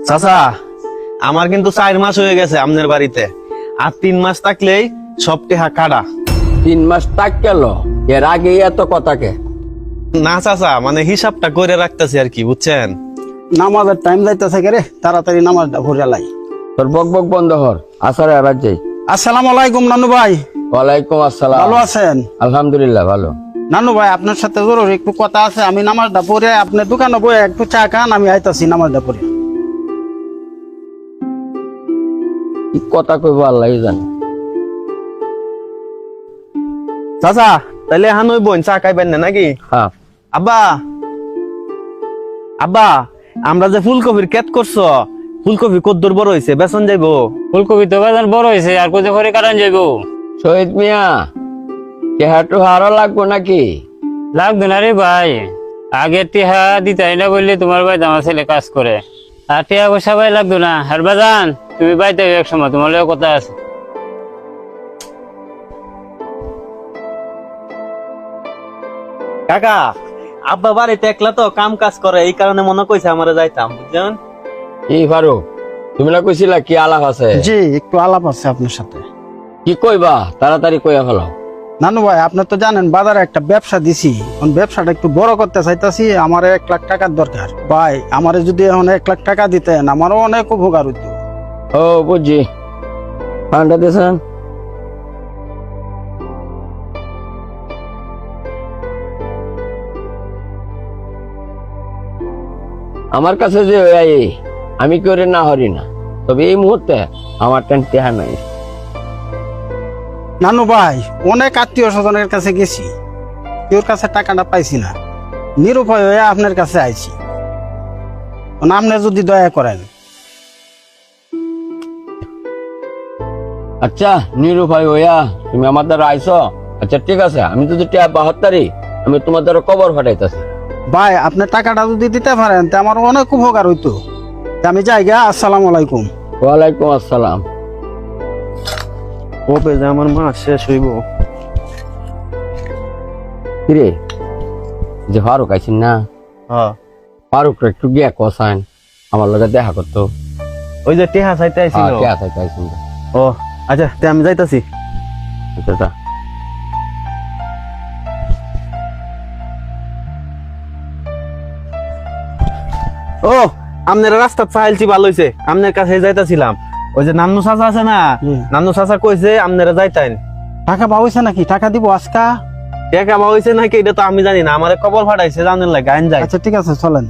চাচা, আমার কিন্তু 4 মাস হয়ে গেছে আপনার বাড়িতে, আর 3 মাস থাকলেই সব টেহা কাটা। 3 মাস তাক গেল, এর আগে এত কথাকে? না চাচা, মানে হিসাবটা করে রাখতেছি আর কি, বুঝছেন? নামাজের টাইম যাইতেছে রে, তাড়াতাড়ি নামাজটা ভরে লাই। তোর বক বক বন্ধ কর, আসারে আবার যাই। আসসালামু আলাইকুম নানু ভাই। ওয়ালাইকুম আসসালাম। ভালো আছেন? আলহামদুলিল্লাহ ভালো। নানু ভাই, আপনার সাথে জরুরি একটু কথা আছে। আমি নামাজটা পড়ে আপনার দোকানে বয়ে একটু চা খান, আমি আইতাছি নামাজটা পড়ে। কি কথা কইব আল্লাহ জানে। চাচা, তাহলে এখন ওই বোন চা খাইবেন না নাকি? হ্যাঁ। আব্বা, আব্বা, আমরা যে ফুলকপির ক্ষেত করছো, ফুলকপি কদ্দুর বড় হয়েছে, বেচন যাইবো? ফুলকপি তো বাজার বড় হয়েছে, আর কোথায় করে কারণ যাইবো? শহীদ মিয়া, টেহাটু আরো লাগবো নাকি? লাগতো না রে ভাই, আগে টিহা দিতাই না বললে তোমার ভাই আমার ছেলে কাজ করে, আর টিহা পয়সা ভাই লাগতো না। আর বাজান, তুমি বাইতে এক সময় তোমার লগে কথা আছে। কাকা, আব্বা বাড়িতে একলা তো কাম কাজ করে, এই কারণে মনে কইছে আমারে যাইতাম, বুঝছেন? কি ফারুক, তুমি না কইছিলা কি আলাপ আছে? জি, একটু আলাপ আছে আপনার সাথে। কি কইবা তাড়াতাড়ি কইয়া ফেলো। নানু ভাই, আপনি তো জানেন বাজারে একটা ব্যবসা দিছি, এখন ব্যবসাটা একটু বড় করতে চাইতাছি। আমার 1 লাখ টাকার দরকার ভাই। আমারে যদি এখন 1 লাখ টাকা দিতেন, আমারও অনেক উপকার হইতো। ও বুঝছি, ফান্ডা দিয়েছেন? আমার কাছে যে আমি করে না হরি না, তবে এই মুহূর্তে আমার টেহা নাই। নানু ভাই, অনেক আত্মীয় স্বজনের কাছে গেছি, কেউর কাছে টাকাটা পাইছি না। নিরুপায় হয়ে আপনার কাছে আইছি, আপনি যদি দয়া করেন। আচ্ছা নিরুপায় হইয়া তুমি আমার দ্বারা আইছো, আচ্ছা ঠিক আছে, আমি যদি টেহা 72 আমি তোমার দ্বারা কবর ফাটাইতেছি। ভাই, আপনি টাকাটা যদি দিতে পারেন তা আমার অনেক উপকার হইতো। তা আমি যাই গা, আসসালামু আলাইকুম। ওয়ালাইকুম আসসালাম। কবে যে আমার মা শেষ হইব। কিরে, যে ফারুক আইছেন না, হ্যাঁ, ফারুক একটু গিয়া কসাইন, আমার লগে দেখা করতো। ওই যে টেহা চাইতে আইছিল। টেহা চাইতে আইছেন। ও আচ্ছা, তে আমি যাইতাছি। আচ্ছা। ও, আপনার রাস্তা চাইলছি ভালো হইছে, আপনার কাছে যাইতাছিলাম। ওই যে নান্নু চাচা আছে না, নান্নু চাচা কইছে আপনারা যাইতেন। টাকা পাওয়াইছে নাকি? টাকা দিব আজকা? টাকা পাওয়াইছে নাকি এটা তো আমি জানি না, আমারে কবর ফাটাইছে জানেন লাগে, আইন যাই। আচ্ছা ঠিক আছে, চলেন।